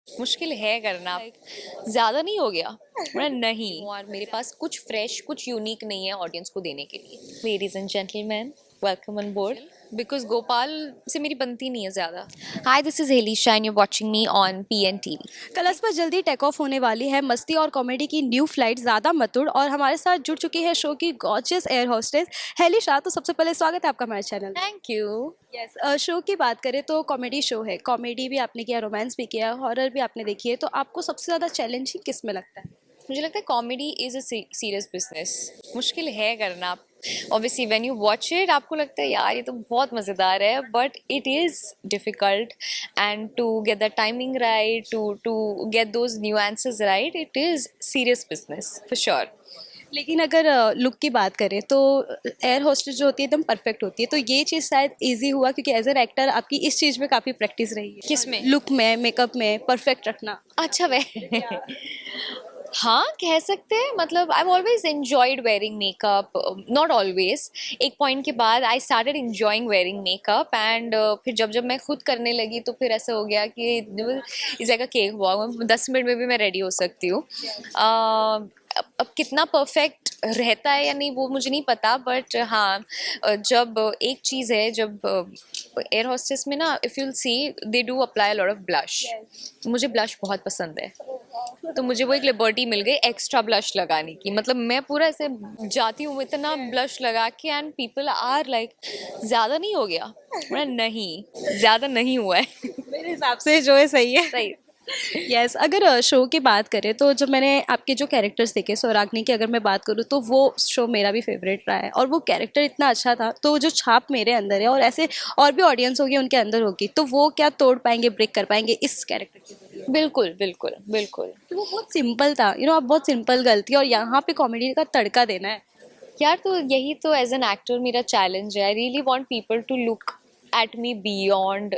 मुश्किल है करना। ज्यादा नहीं हो गया? नहीं, और मेरे पास कुछ फ्रेश, कुछ यूनिक नहीं है ऑडियंस को देने के लिए। Ladies and gentleman, welcome on board. Because Gopal से मेरी बनती नहीं है ज्यादा। Hi, this is Helisha and you watching me on PNTV। Colors पर जल्दी टेक ऑफ होने वाली है मस्ती और कॉमेडी की न्यू फ्लाइट ज़्यादा मधुर और हमारे साथ जुड़ चुकी है शो की gorgeous air hostess Heli Shah. तो सबसे पहले स्वागत है आपका हमारे channel. Thank you. Yes, show की बात करें तो कॉमेडी शो है, कॉमेडी भी आपने किया, रोमांस भी किया, हॉरर भी आपने देखी है, तो आपको सबसे ज़्यादा चैलेंजिंग किस में लगता है? मुझे लगता है comedy is a serious business. मुश्किल है करना। Obviously when you watch it आपको लगता है यार ये तो बहुत मज़ेदार है, but it is difficult and to get the timing right, to get those nuances right, it is serious business for sure. लेकिन अगर लुक की बात करें तो एयर होस्टेस जो होती है एकदम परफेक्ट होती है, तो ये चीज़ शायद इजी हुआ क्योंकि एज एन एक्टर आपकी इस चीज़ में काफ़ी प्रैक्टिस रही है। किस में? लुक में, मेकअप में परफेक्ट रखना। अच्छा वे हाँ, कह सकते हैं। मतलब I always enjoyed wearing makeup, not always. एक पॉइंट के बाद I started enjoying wearing makeup and फिर जब जब मैं खुद करने लगी तो फिर ऐसा हो गया कि इस जगह केक वॉक 10 मिनट में भी मैं रेडी हो सकती हूँ। अब कितना परफेक्ट रहता है या नहीं वो मुझे नहीं पता, बट हाँ, जब एक चीज़ है, जब एयर हॉस्टेस में ना, if you'll see they do apply lot of blush. मुझे ब्लश बहुत पसंद है, तो मुझे वो एक लिबर्टी मिल गई एक्स्ट्रा ब्लश लगाने की। मतलब मैं पूरा ऐसे जाती हूँ इतना ब्लश लगा के एंड पीपल आर लाइक ज़्यादा नहीं हो गया? नहीं, ज़्यादा नहीं हुआ है। मेरे हिसाब से जो है सही है। सही। यस, अगर शो की बात करें तो जब मैंने आपके जो कैरेक्टर्स देखे सौराग्नी की, अगर मैं बात करूँ तो वो शो मेरा भी फेवरेट रहा है और वो कैरेक्टर इतना अच्छा था, तो जो छाप मेरे अंदर है और ऐसे और भी ऑडियंस होगी उनके अंदर होगी, तो वो क्या तोड़ पाएंगे, ब्रेक कर पाएंगे इस कैरेक्टर के जरिए? बिल्कुल बिल्कुल बिल्कुल। तो वो बहुत सिंपल था, आप बहुत सिंपल गलती और यहाँ पे कॉमेडी का तड़का देना है। यार, तो यही तो एज एन एक्टर मेरा चैलेंज है। I really want people to look at me beyond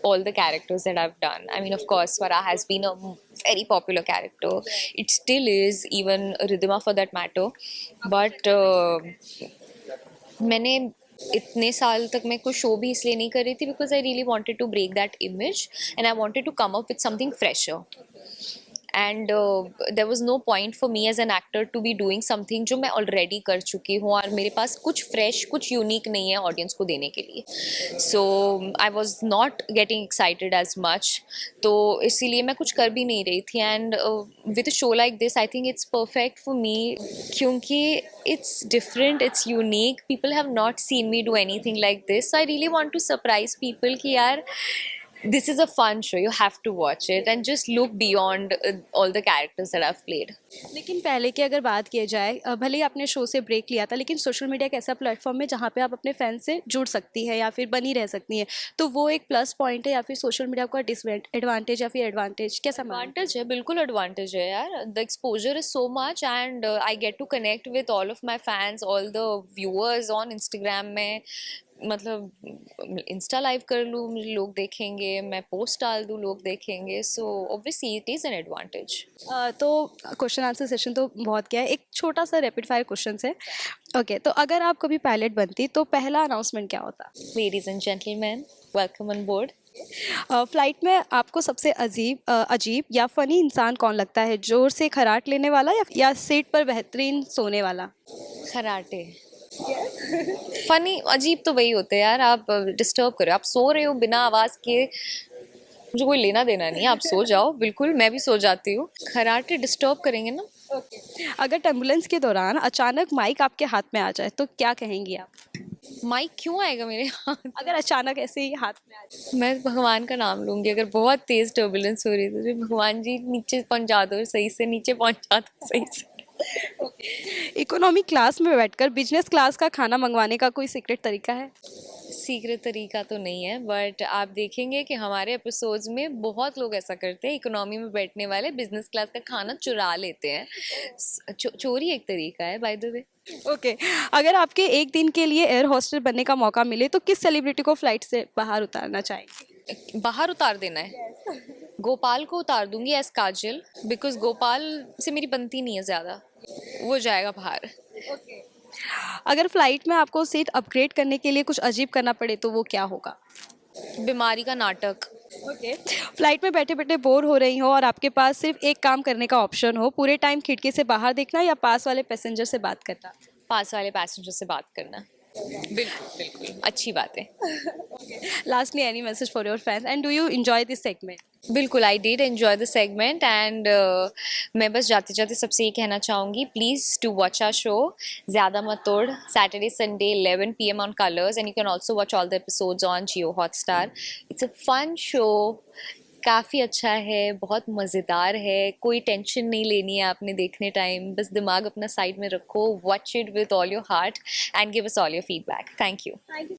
all the characters that I've done. I mean, of course, Swara has been a very popular character. It still is, even Ridhima for that matter. But मैंने इतने साल तक मैं कोई show भी इसलिए नहीं कर रही थी because I really wanted to break that image and I wanted to come up with something fresher. And there was no point for me as an actor to be doing something जो मैं already कर चुकी हूँ और मेरे पास कुछ fresh, कुछ unique नहीं है ऑडियंस को देने के लिए। So I was not getting excited as much, तो इसीलिए मैं कुछ कर भी नहीं रही थी। And with show like this I think it's perfect for me क्योंकि it's different, it's unique. People have not seen me do anything like this, so I really want to surprise people कि यार this is a fun show, you have to watch it and just look beyond all the characters that I've played. लेकिन पहले की अगर बात की जाए, भले ही आपने शो से ब्रेक लिया था, लेकिन सोशल मीडिया एक ऐसा प्लेटफॉर्म है जहाँ पे आप अपने फैन से जुड़ सकती है या फिर बनी रह सकती हैं, तो वो एक प्लस पॉइंट है या फिर सोशल मीडिया का डिसएडवांटेज या फिर एडवांटेज, कैसा मानते हैं? एडवांटेज है, बिल्कुल एडवांटेज है यार। The exposure is so much and I get to connect with all of my fans, all the viewers on Instagram में। मतलब इंस्टा लाइव कर लूँ, मुझे लोग देखेंगे, मैं पोस्ट डाल दूँ, लोग देखेंगे, so obviously it is an advantage. तो क्वेश्चन आंसर सेशन तो बहुत किया है, एक छोटा सा रैपिड फायर क्वेश्चन है। ओके, तो अगर आप कभी पायलट बनती तो पहला अनाउंसमेंट क्या होता? Ladies and gentleman, welcome on board. Flight में आपको सबसे अजीब या फनी इंसान कौन लगता है, जोर से खराट लेने वाला या सीट पर बेहतरीन सोने वाला? खराटे। फनी अजीब तो वही होते हैं यार, आप डिस्टर्ब करो, आप सो रहे हो बिना आवाज के, मुझे कोई लेना देना नहीं है, आप सो जाओ, बिल्कुल मैं भी सो जाती हूँ। खराटे डिस्टर्ब करेंगे ना। अगर टर्बुलेंस के दौरान अचानक माइक आपके हाथ में आ जाए तो क्या कहेंगी आप? माइक क्यों आएगा मेरे हाथ? अगर अचानक ऐसे ही हाथ में आ जाए। मैं भगवान का नाम लूंगी। अगर बहुत तेज टर्बुलेंस हो रही है तो भगवान जी नीचे पहुंचा दो, सही से नीचे पहुंचा दो, सही से। इकोनॉमी क्लास में बैठकर बिजनेस क्लास का खाना मंगवाने का कोई सीक्रेट तरीका है? सीक्रेट तरीका तो नहीं है, बट आप देखेंगे कि हमारे एपिसोड्स में बहुत लोग ऐसा करते हैं, इकोनॉमी में बैठने वाले बिजनेस क्लास का खाना चुरा लेते हैं। चोरी एक तरीका है, बाय द वे। ओके, अगर आपके एक दिन के लिए एयर होस्टेस बनने का मौका मिले तो किस सेलिब्रिटी को फ्लाइट से बाहर उतारना चाहेंगे? बाहर उतार देना है? गोपाल को उतार दूंगी एज काजल, बिकॉज गोपाल से मेरी बनती नहीं है ज्यादा, वो जाएगा बाहर। अगर फ्लाइट में आपको सीट अपग्रेड करने के लिए कुछ अजीब करना पड़े तो वो क्या होगा? बीमारी का नाटक। ओके, फ्लाइट में बैठे बैठे बोर हो रही हो और आपके पास सिर्फ एक काम करने का ऑप्शन हो, पूरे टाइम खिड़की से बाहर देखना या पास वाले पैसेंजर से बात करना? पास वाले पैसेंजर से बात करना। बिल्कुल बिल्कुल, अच्छी बात है। Lastly any message for your fans and do you enjoy this segment? बिल्कुल, I did enjoy the segment and मैं बस जाते जाते सबसे ये कहना चाहूँगी, please to watch our show ज़्यादा मत तोड़, Saturday Sunday 11 PM on Colors and you can also watch all the episodes on Jio Hotstar. It's a fun show, काफ़ी अच्छा है, बहुत मज़ेदार है, कोई टेंशन नहीं लेनी है आपने देखने टाइम, बस दिमाग अपना साइड में रखो, watch it with all your heart and give us all your feedback. Thank you.